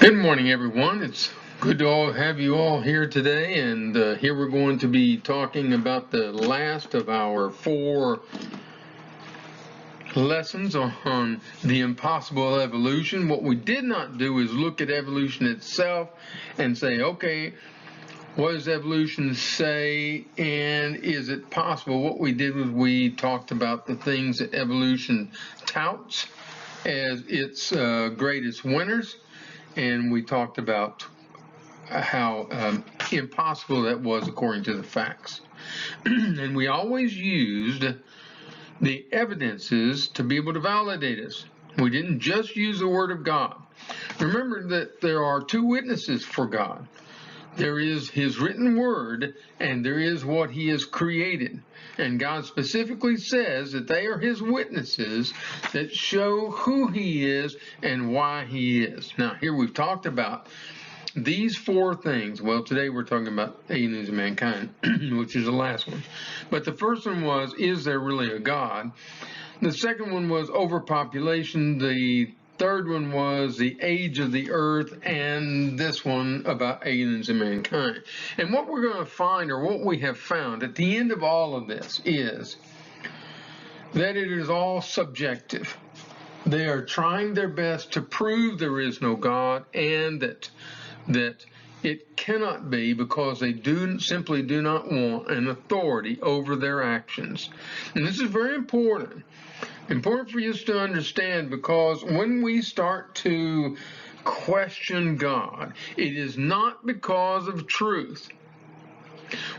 Good morning, everyone. It's good to have you all here today, and here we're going to be talking about the last of our 4 lessons on the impossible evolution. What we did not do is look at evolution itself and say, okay, what does evolution say, and is it possible? What we did was we talked about the things that evolution touts as its greatest winners, and we talked about how impossible that was according to the facts. And we always used the evidences to be able to validate us. We didn't just use the Word of God. Remember that there are 2 witnesses for God. There is His written Word, and there is what He has created. And God specifically says that they are His witnesses that show who He is and why He is. Now, here we've talked about these 4 things. Well, today we're talking about aliens and mankind, which is the last one. But the first one was, is there really a God? The second one was overpopulation. The third one was the age of the earth, and this one about aliens and mankind. And what we're going to find, or what we have found at the end of all of this, is that it is all subjective. They are trying their best to prove there is no God, and that it cannot be, because they simply do not want an authority over their actions. And this is very important for you to understand, because when we start to question God, it is not because of truth.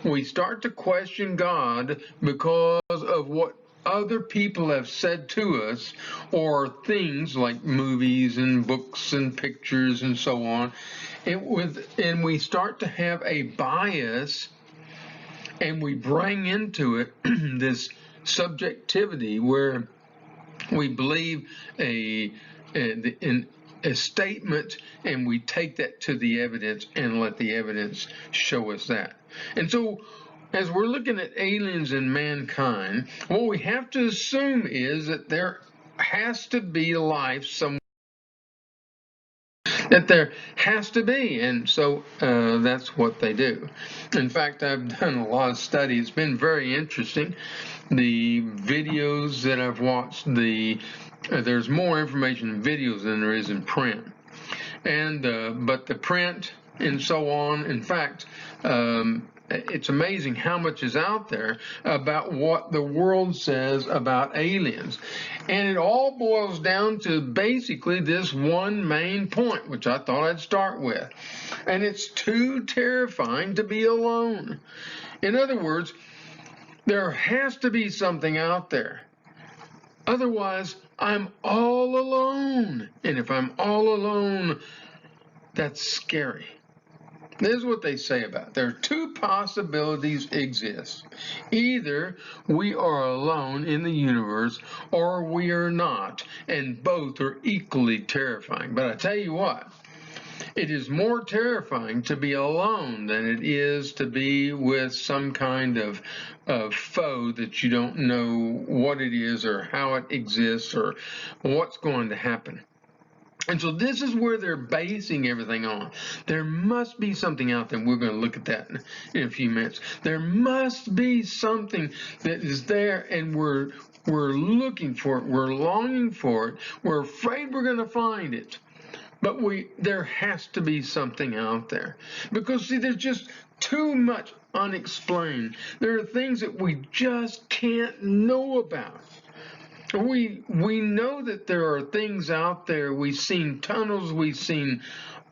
We start to question God because of what other people have said to us, or things like movies and books and pictures and so on. And we start to have a bias, and we bring into it this subjectivity where we believe a statement, and we take that to the evidence and let the evidence show us that. And so, as we're looking at aliens and mankind, what we have to assume is that there has to be life somewhere. That there has to be, and so that's what they do. In fact, I've done a lot of study. It's been very interesting. The videos that I've watched, there's more information in videos than there is in print, and but the print and so on. In fact, it's amazing how much is out there about what the world says about aliens. And it all boils down to basically this one main point, which I thought I'd start with. And it's too terrifying to be alone. In other words, there has to be something out there. Otherwise, I'm all alone. And if I'm all alone, that's scary. This is what they say about it. There are 2 possibilities exist. Either we are alone in the universe, or we are not, and both are equally terrifying. But I tell you what, it is more terrifying to be alone than it is to be with some kind of foe that you don't know what it is, or how it exists, or what's going to happen. And so this is where they're basing everything on. There must be something out there, and we're going to look at that in a few minutes. There must be something that is there, and we're looking for it. We're longing for it. We're afraid we're going to find it. But there has to be something out there. Because, see, there's just too much unexplained. There are things that we just can't know about. We know that there are things out there. We've seen tunnels. We've seen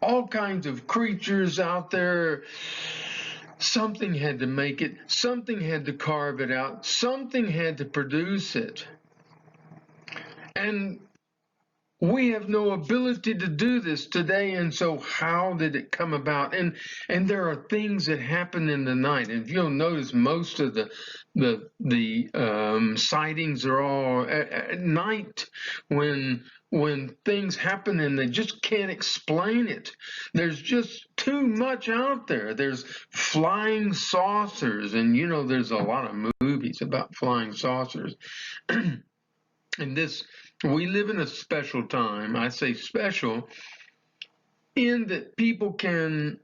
all kinds of creatures out there. Something had to make it. Something had to carve it out. Something had to produce it. And we have no ability to do this today, and so how did it come about? And there are things that happen in the night. And if you'll notice, most of the sightings are all at night, when things happen and they just can't explain it. There's just too much out there. There's flying saucers, and there's a lot of movies about flying saucers. And we live in a special time. I say special in that people can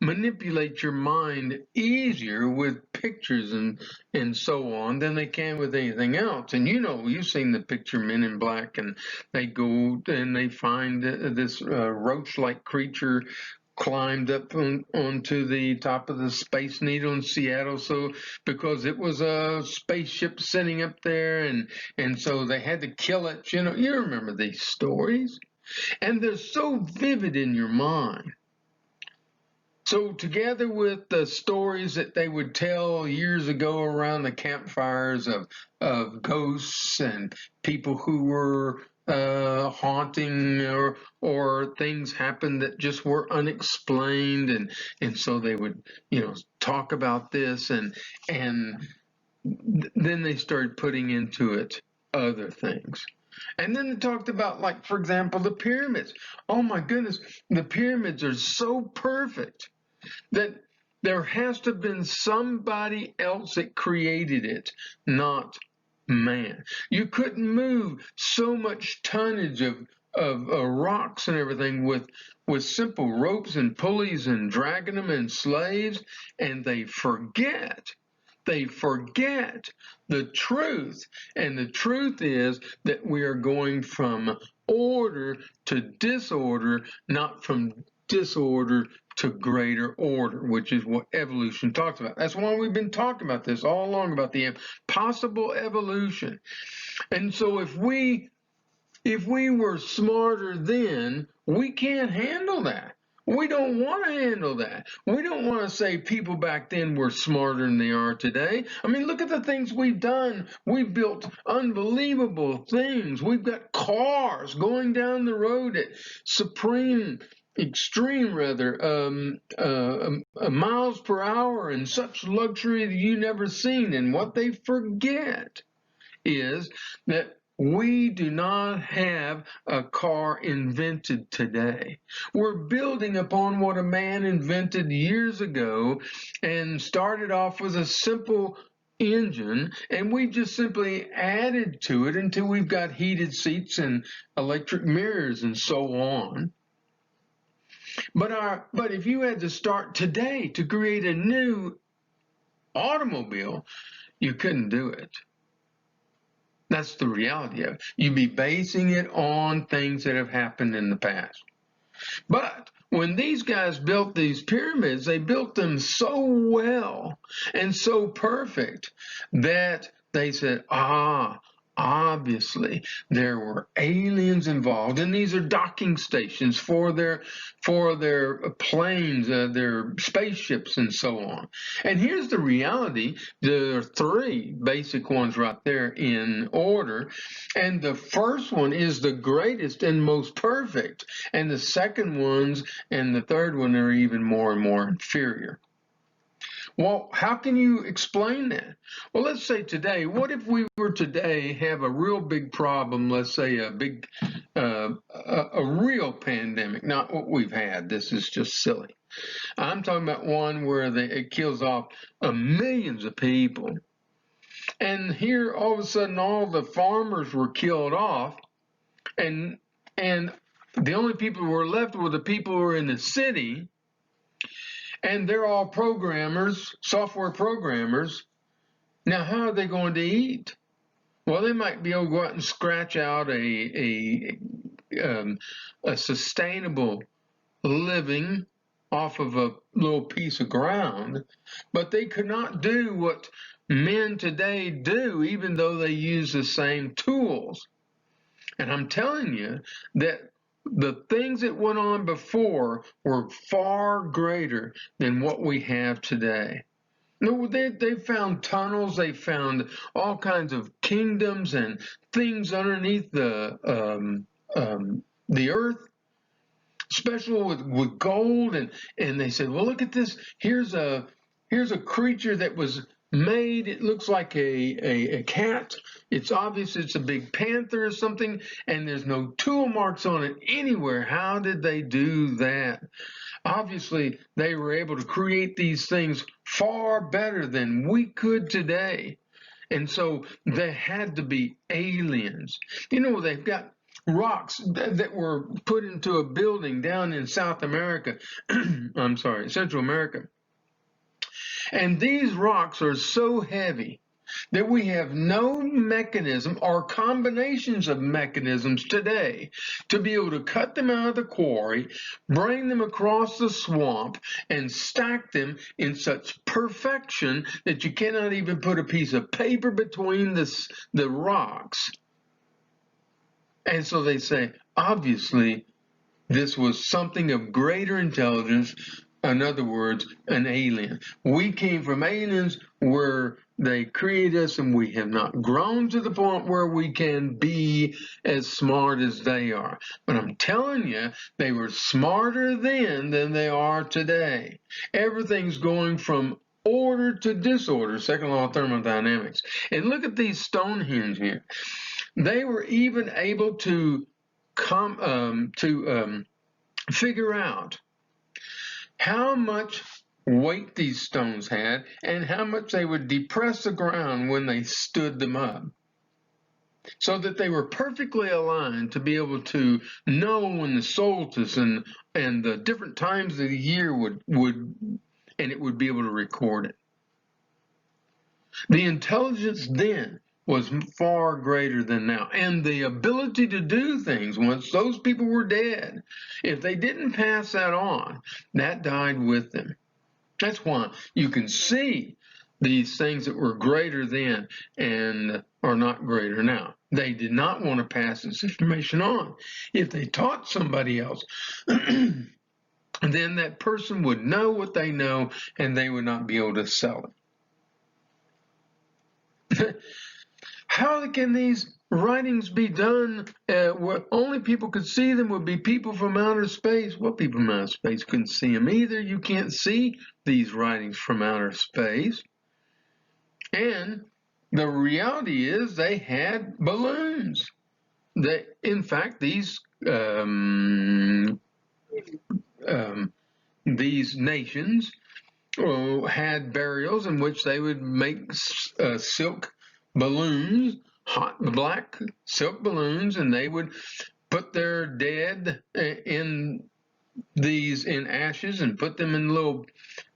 manipulate your mind easier with pictures and so on than they can with anything else. And you've seen the picture Men in Black, and they go and they find this roach-like creature climbed up onto the top of the Space Needle in Seattle, so because it was a spaceship sitting up there, and so they had to kill it. You remember these stories, and they're so vivid in your mind. So together with the stories that they would tell years ago around the campfires of ghosts and people who were haunting, or things happened that just were unexplained, and so they would talk about this, and then they started putting into it other things. And then they talked about, like, for example, the pyramids. Oh my goodness, the pyramids are so perfect that there has to have been somebody else that created it, not man. You couldn't move so much tonnage of rocks and everything with simple ropes and pulleys and dragging them and slaves, and they forget the truth. And the truth is that we are going from order to disorder, not from disorder to greater order, which is what evolution talks about. That's why we've been talking about this all along, about the possible evolution. And so if we were smarter then, we can't handle that. We don't want to handle that. We don't want to say people back then were smarter than they are today. I mean, look at the things we've done. We've built unbelievable things. We've got cars going down the road at extreme miles per hour, and such luxury that you never seen. And what they forget is that we do not have a car invented today. We're building upon what a man invented years ago and started off with a simple engine, and we just simply added to it until we've got heated seats and electric mirrors and so on. But if you had to start today to create a new automobile, you couldn't do it. That's the reality of it. You'd be basing it on things that have happened in the past. But when these guys built these pyramids, they built them so well and so perfect that they said, obviously there were aliens involved, and these are docking stations for their planes, their spaceships, and so on. And here's the reality: there are three basic ones right there in order, and the first one is the greatest and most perfect, and the second ones and the third one are even more and more inferior. Well, how can you explain that? Well, let's say today, what if we were today have a real big problem, let's say a real pandemic, not what we've had. This is just silly. I'm talking about one where it kills off millions of people. And here, all of a sudden, all the farmers were killed off, and the only people who were left were the people who were in the city, and they're all programmers, software programmers. Now, how are they going to eat? Well, they might be able to go out and scratch out a sustainable living off of a little piece of ground, but they could not do what men today do, even though they use the same tools. And I'm telling you that the things that went on before were far greater than what we have today. No, they found tunnels, they found all kinds of kingdoms and things underneath the earth, special with gold, and they said, well, look at this. Here's a creature that was made. It looks like a cat. It's obvious it's a big panther or something, and there's no tool marks on it anywhere. How did they do that? Obviously, they were able to create these things far better than we could today. And so there had to be aliens. They've got rocks that were put into a building down in South America, I'm sorry, Central America. And these rocks are so heavy that we have no mechanism or combinations of mechanisms today to be able to cut them out of the quarry, bring them across the swamp, and stack them in such perfection that you cannot even put a piece of paper between the rocks. And so they say, obviously, this was something of greater intelligence. In other words, an alien. We came from aliens where they created us, and we have not grown to the point where we can be as smart as they are. But I'm telling you, they were smarter then than they are today. Everything's going from order to disorder, second law of thermodynamics. And look at these Stonehenge here. They were even able to figure out how much weight these stones had and how much they would depress the ground when they stood them up, so that they were perfectly aligned to be able to know when the solstice and the different times of the year would and it would be able to record it. The intelligence then was far greater than now. And the ability to do things once those people were dead, if they didn't pass that on, that died with them. That's why you can see these things that were greater then and are not greater now. They did not want to pass this information on. If they taught somebody else, then that person would know what they know and they would not be able to sell it. How can these writings be done where only people could see them would be people from outer space? Well, people from outer space couldn't see them either. You can't see these writings from outer space. And the reality is they had balloons. In fact, these nations had burials in which they would make silk balloons, hot black silk balloons, and they would put their dead in ashes and put them in little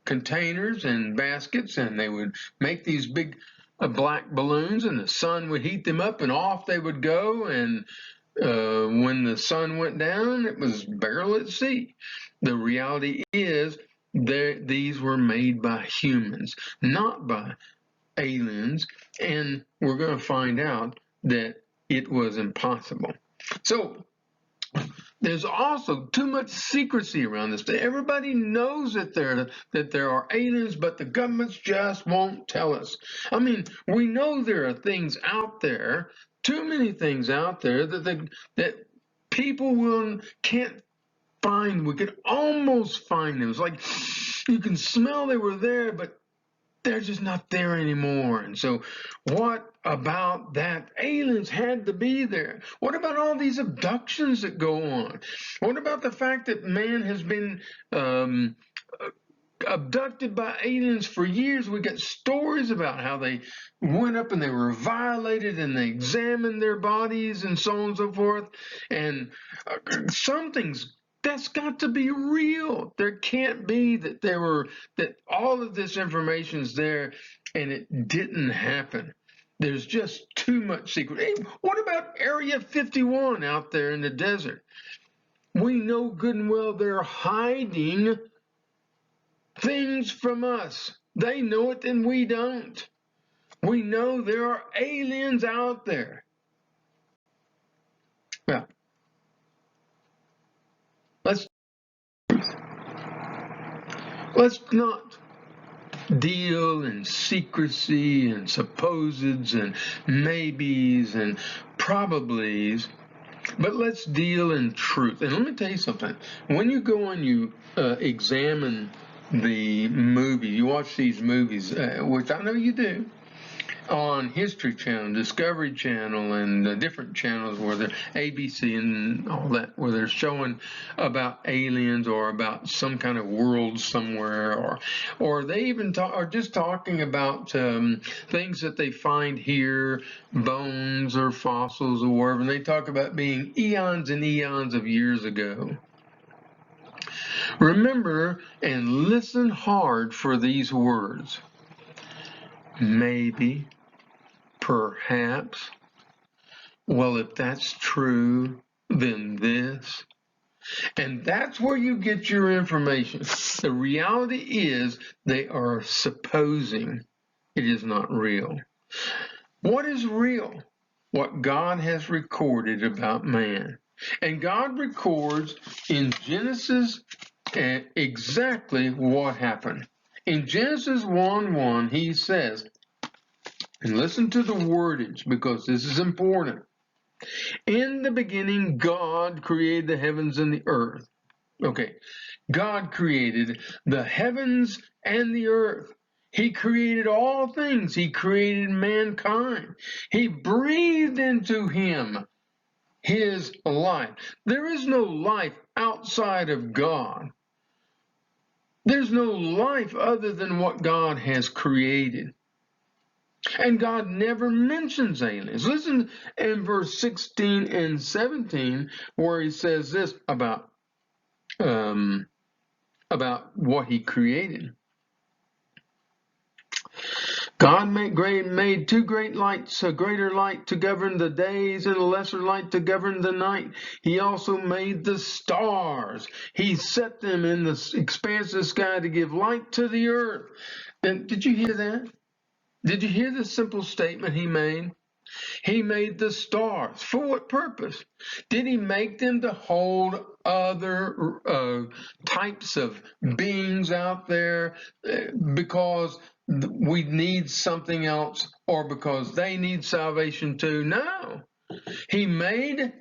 containers and baskets, and they would make these big black balloons, and the sun would heat them up, and off they would go. And when the sun went down, it was barrel at sea. The reality is these were made by humans, not by aliens, and we're going to find out that it was impossible. So there's also too much secrecy around this. Everybody knows that there are aliens, but the governments just won't tell us. I mean, we know there are things out there, too many things out there that people can't find. We could almost find them. It's like you can smell they were there, but they're just not there anymore. And so what about that? Aliens had to be there. What about all these abductions that go on? What about the fact that man has been abducted by aliens for years? We got stories about how they went up and they were violated and they examined their bodies and so on and so forth. And that's got to be real. There can't be that all of this information is there and it didn't happen. There's just too much secret. Hey, what about Area 51 out there in the desert? We know good and well they're hiding things from us. They know it and we don't. We know there are aliens out there. Well, let's not deal in secrecy and supposeds and maybes and probablys, but let's deal in truth. And let me tell you something. When you go and you examine the movie, you watch these movies, which I know you do, on History Channel, Discovery Channel, and different channels where they're ABC and all that, where they're showing about aliens or about some kind of world somewhere, or they even are just talking about things that they find here, bones or fossils or wherever, and they talk about being eons and eons of years ago. Remember and listen hard for these words. Maybe, perhaps, well, if that's true, then this. And that's where you get your information. The reality is they are supposing it is not real. What is real? What God has recorded about man. And God records in Genesis exactly what happened. In Genesis 1:1, he says, and listen to the wordage because this is important. In the beginning, God created the heavens and the earth. Okay, God created the heavens and the earth. He created all things. He created mankind. He breathed into him his life. There is no life outside of God. There's no life other than what God has created. And God never mentions aliens. Listen in verse 16 and 17 where he says this about what he created. God made two great lights, a greater light to govern the days and a lesser light to govern the night. He also made the stars. He set them in the expanse of the sky to give light to the earth. And did you hear that? Did you hear the simple statement he made? He made the stars. For what purpose? Did he make them to hold other types of beings out there because we need something else or because they need salvation too? No. He made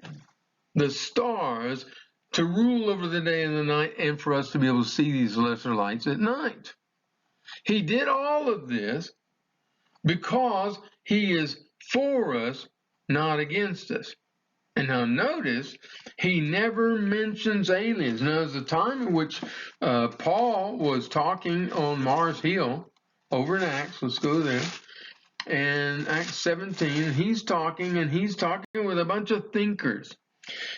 the stars to rule over the day and the night and for us to be able to see these lesser lights at night. He did all of this because he is for us, not against us. And now notice, he never mentions aliens. Now, there's a time in which Paul was talking on Mars Hill over in Acts. Let's go there. And Acts 17, he's talking with a bunch of thinkers.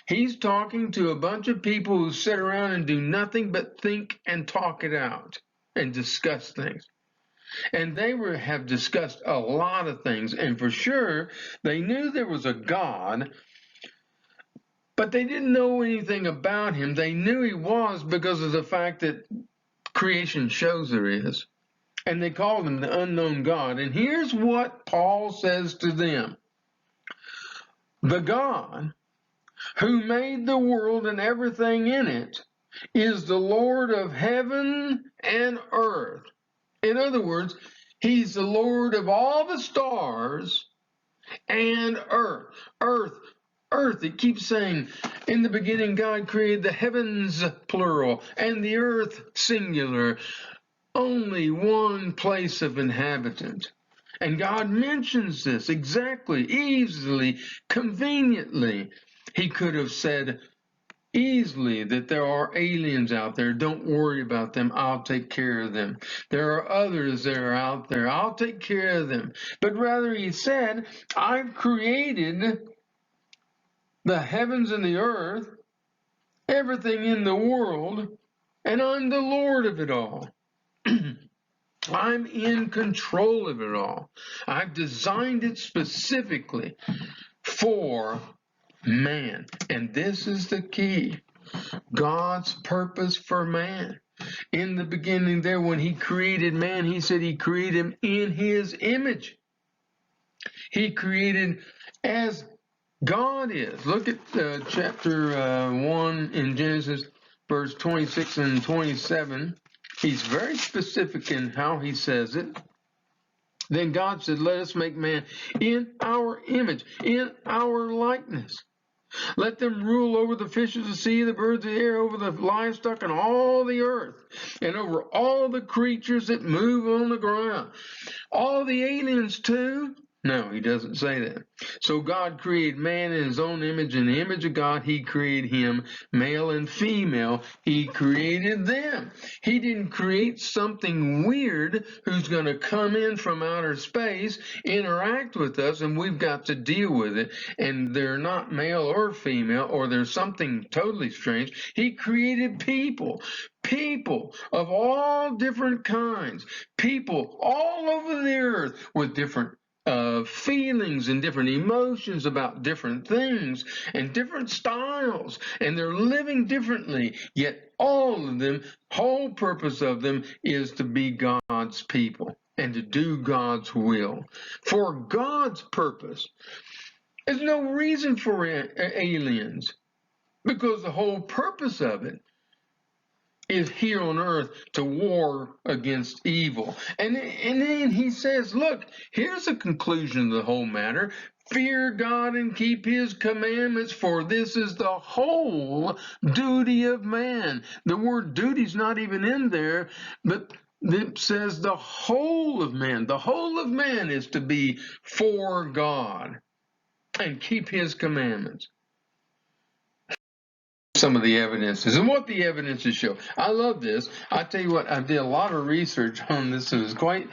He's talking to a bunch of people who sit around and do nothing but think and talk it out and discuss things. And they have discussed a lot of things, and for sure, they knew there was a God, but they didn't know anything about him. They knew he was because of the fact that creation shows there is. And they called him the unknown God. And here's what Paul says to them. The God who made the world and everything in it is the Lord of heaven and earth. In other words, he's the Lord of all the stars and earth. Earth, it keeps saying, in the beginning God created the heavens, plural, and the earth, singular. Only one place of inhabitant. And God mentions this exactly, easily, conveniently. He could have said easily that there are aliens out there. Don't worry about them. I'll take care of them. There are others that are out there. I'll take care of them. But rather he said, I've created the heavens and the earth, everything in the world, and I'm the Lord of it all. I'm in control of it all. I've designed it specifically for man. And this is the key. God's purpose for man. In the beginning there, when he created man, he said he created him in his image. He created as God is. Look at chapter 1 in Genesis, verse 26 and 27. He's very specific in how he says it. Then God said, let us make man in our image, in our likeness. Let them rule over the fish of the sea, the birds of the air, over the livestock and all the earth, and over all the creatures that move on the ground. All the aliens too? No, he doesn't say that. So God created man in his own image. In the image of God, he created him, male and female. He created them. He didn't create something weird who's going to come in from outer space, interact with us, and we've got to deal with it. And they're not male or female, or there's something totally strange. He created people. People of all different kinds. People all over the earth with different feelings and different emotions about different things and different styles, and they're living differently, yet all of them, whole purpose of them is to be God's people and to do God's will for God's purpose. There's no reason for aliens, because the whole purpose of it is here on earth to war against evil. And then he says, look, here's the conclusion of the whole matter. Fear God and keep his commandments, for this is the whole duty of man. The word duty is not even in there, but it says the whole of man. The whole of man is to be for God and keep his commandments. Some of the evidences and what the evidences show. I love this. I tell you what, I did a lot of research on this. It was quite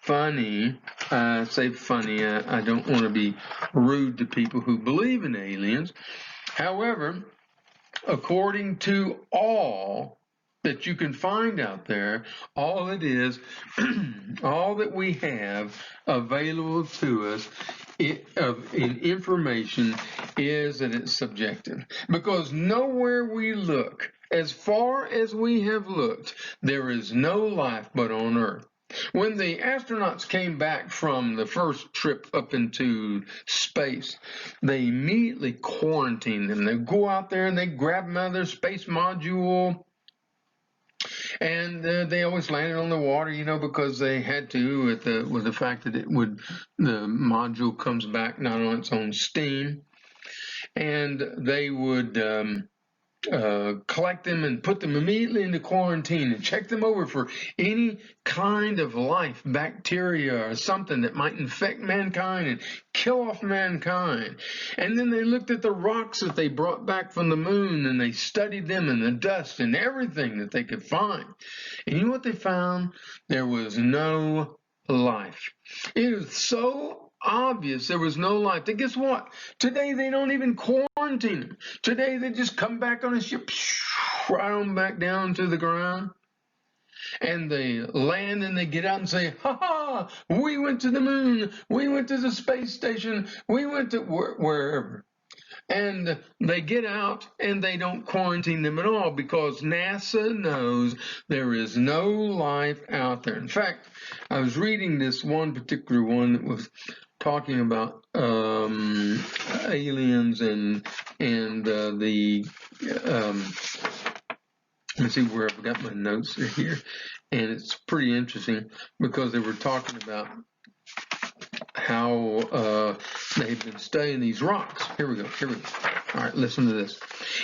funny. Say funny. I don't want to be rude to people who believe in aliens. However, according to all that you can find out there, all it is, all that we have available to us in information is that it's subjective. Because nowhere we look, as far as we have looked, there is no life but on Earth. When the astronauts came back from the first trip up into space, they immediately quarantined them. They go out there and they grab them out of their space module, and they always landed on the water, because they had to, with the fact that the module comes back not on its own steam, and they would collect them and put them immediately into quarantine and check them over for any kind of life, bacteria or something that might infect mankind and kill off mankind. And then they looked at the rocks that they brought back from the moon, and they studied them and the dust and everything that they could find. And you know what they found? There was no life. It was so obvious there was no life. Then guess what? Today they don't even quarantine them. Today they just come back on a ship, right on back down to the ground, and they land and they get out and say, ha ha, we went to the moon, we went to the space station, we went to wherever. And they get out and they don't quarantine them at all, because NASA knows there is no life out there. In fact, I was reading this one particular one that was talking about aliens and the let me see where I've got my notes here, and it's pretty interesting because they were talking about how they've been studying these rocks. Here we go. All right, listen to this.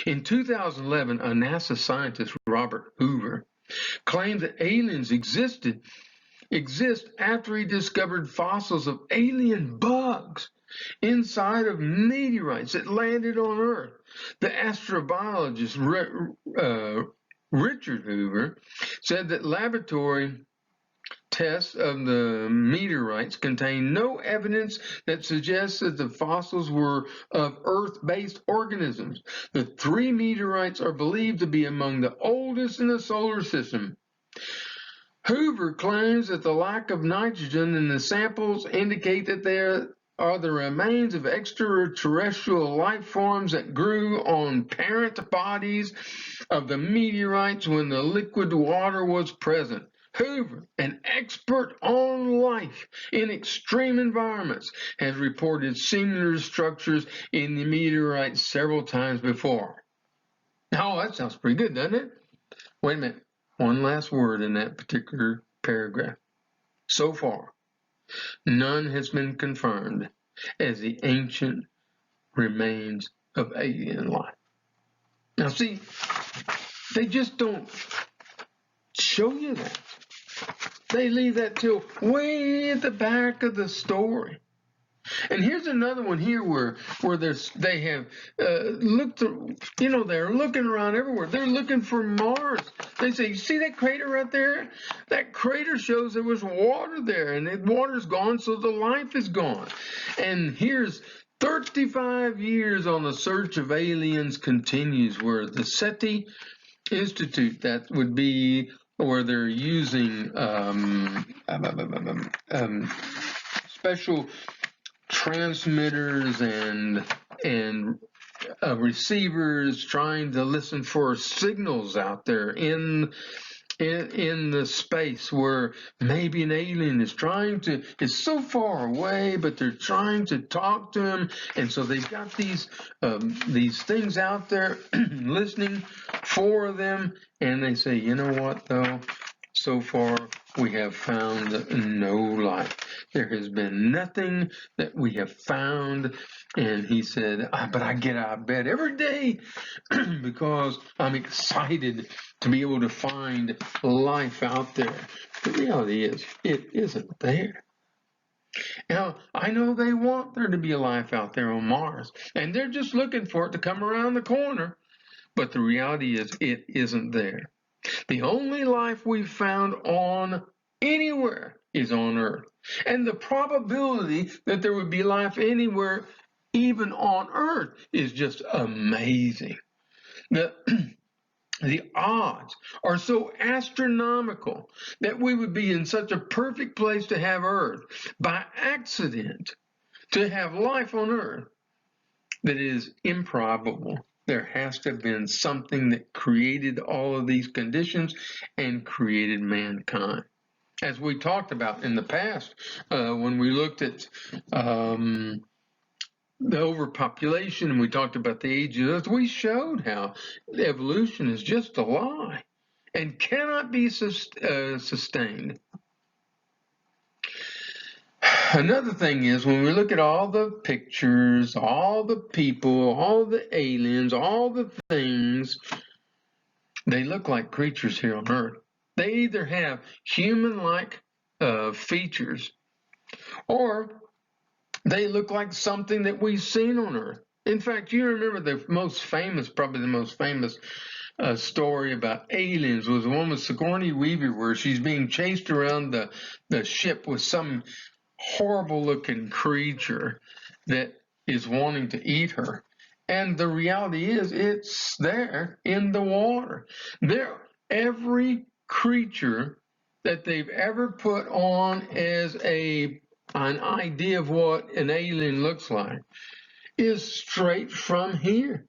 In 2011, a NASA scientist, Robert Hoover, claimed that aliens exist after he discovered fossils of alien bugs inside of meteorites that landed on Earth. The astrobiologist Richard Hoover said that laboratory tests of the meteorites contain no evidence that suggests that the fossils were of Earth-based organisms. The 3 meteorites are believed to be among the oldest in the solar system. Hoover claims that the lack of nitrogen in the samples indicate that there are the remains of extraterrestrial life forms that grew on parent bodies of the meteorites when the liquid water was present. Hoover, an expert on life in extreme environments, has reported similar structures in the meteorites several times before. Oh, that sounds pretty good, doesn't it? Wait a minute. One last word in that particular paragraph. So far, none has been confirmed, as the ancient remains of alien life. Now see, they just don't show you that. They leave that till way at the back of the story. And here's another one here where they have looked, they're looking around everywhere. They're looking for Mars. They say, you see that crater right there? That crater shows there was water there, and the water's gone, so the life is gone. And here's 35 years on the search of aliens continues, where the SETI Institute, that would be where they're using special transmitters and receivers, trying to listen for signals out there in the space where maybe an alien is it's so far away, but they're trying to talk to him, and so they've got these things out there listening for them, and they say, you know what though, so far we have found no life. There has been nothing that we have found. And he said, but I get out of bed every day because I'm excited to be able to find life out there. The reality is, it isn't there. Now, I know they want there to be a life out there on Mars, and they're just looking for it to come around the corner. But the reality is, it isn't there. The only life we've found on anywhere is on Earth. And the probability that there would be life anywhere, even on Earth, is just amazing. The odds are so astronomical that we would be in such a perfect place to have Earth by accident, to have life on Earth, that it is improbable. There has to have been something that created all of these conditions and created mankind. As we talked about in the past, when we looked at the overpopulation and we talked about the age of Earth, we showed how evolution is just a lie and cannot be sustained. Another thing is, when we look at all the pictures, all the people, all the aliens, all the things, they look like creatures here on Earth. They either have human-like features, or they look like something that we've seen on Earth. In fact, you remember probably the most famous story about aliens was the one with Sigourney Weaver, where she's being chased around the ship with some horrible-looking creature that is wanting to eat her. And the reality is, it's there in the water. Every creature that they've ever put on as an idea of what an alien looks like is straight from here.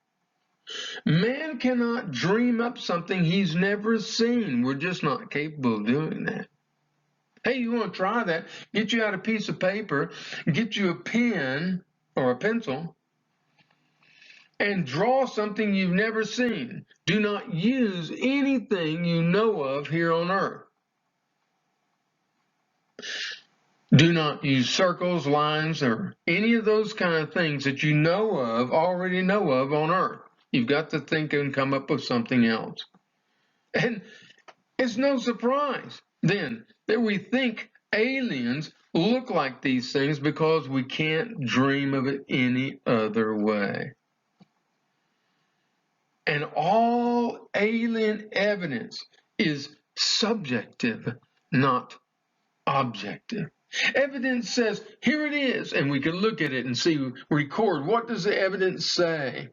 Man cannot dream up something he's never seen. We're just not capable of doing that. Hey, you want to try that? Get you out a piece of paper, get you a pen or a pencil, and draw something you've never seen. Do not use anything you know of here on Earth. Do not use circles, lines, or any of those kind of things that you already know of on Earth. You've got to think and come up with something else. And it's no surprise then that we think aliens look like these things, because we can't dream of it any other way. And all alien evidence is subjective, not objective. Evidence says, here it is, and we can look at it and record, what does the evidence say?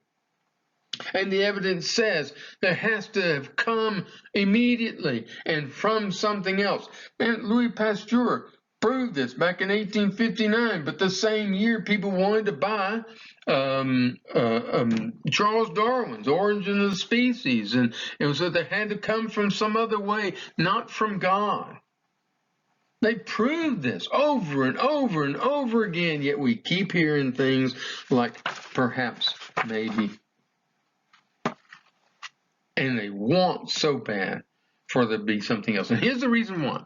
And the evidence says there has to have come immediately and from something else. And Louis Pasteur proved this back in 1859, but the same year people wanted to buy Charles Darwin's Origin of the Species, and it was that they had to come from some other way, not from God. They proved this over and over and over again, yet we keep hearing things like perhaps, maybe. And they want so bad for there to be something else. And here's the reason why.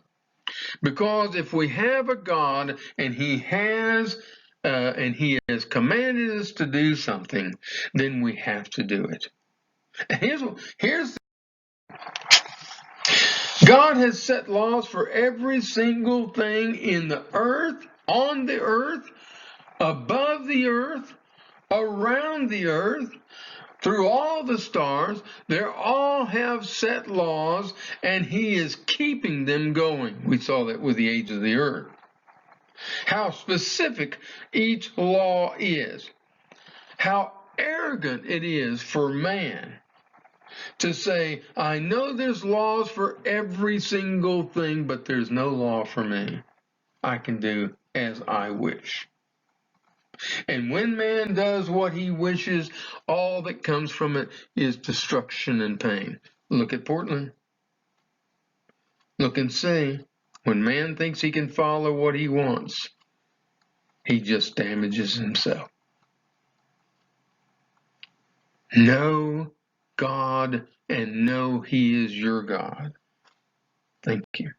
Because if we have a God and he has and he has commanded us to do something, then we have to do it. And here's God has set laws for every single thing in the earth, on the earth, above the earth, around the earth, through all the stars. They all have set laws, and he is keeping them going. We saw that with the age of the earth. How specific each law is. How arrogant it is for man to say, I know there's laws for every single thing, but there's no law for me. I can do as I wish. And when man does what he wishes, all that comes from it is destruction and pain. Look at Portland. Look and see. When man thinks he can follow what he wants, he just damages himself. Know God and know he is your God. Thank you.